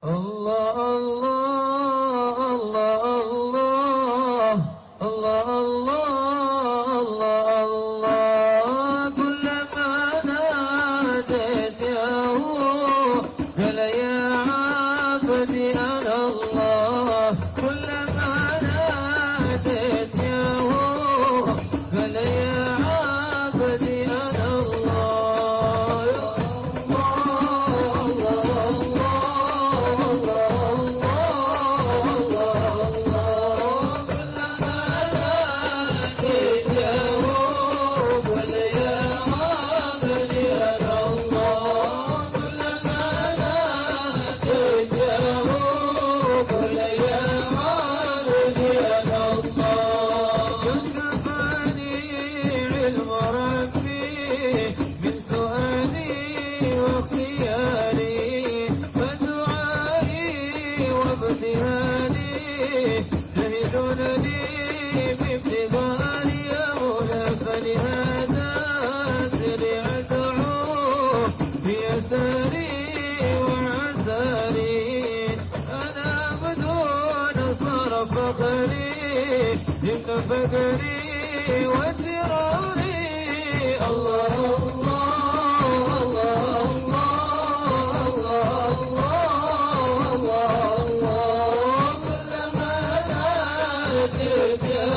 الله الله الله الله الله الله الله كلما ناديت يا هو قال يا عبدي أنا الله كلما ناديت يا هو قال يا عبدي أنا الله يا فقري وتراري الله الله الله الله الله الله الله كلما ناديت يا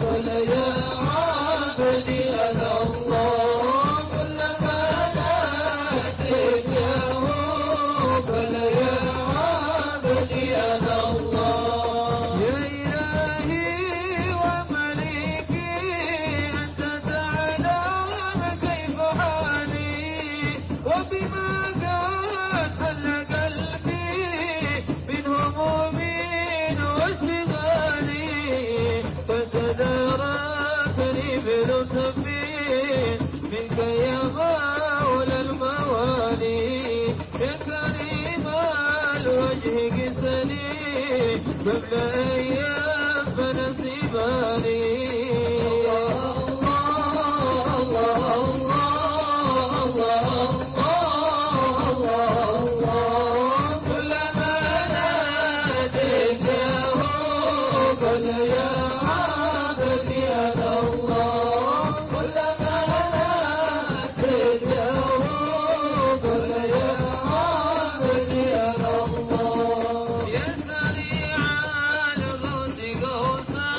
قل يا عبدي أنا الله كلما ناديت يا قل يا عبدي أنا الله يا منك يا مولى الموالي يا كريم الوجه قسني قبل أيام فنسيباني الله الله الله الله الله الله كلما ناديت يا قل يا عبدي أنا الله كلما ناديت يا قل يا عبدي أنا الله يا سريع الغوث غوثا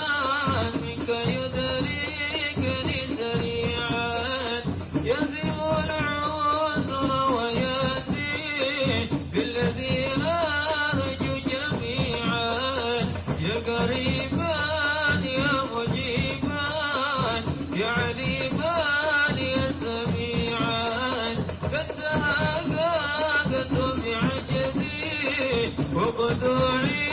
منك يدركني سريعا يزم العسر وياتي بالذي أرجو جميعا يا قريبا يا مجيبا يا عليما يا سميعا قد تهاجت بعجزي وخضوعي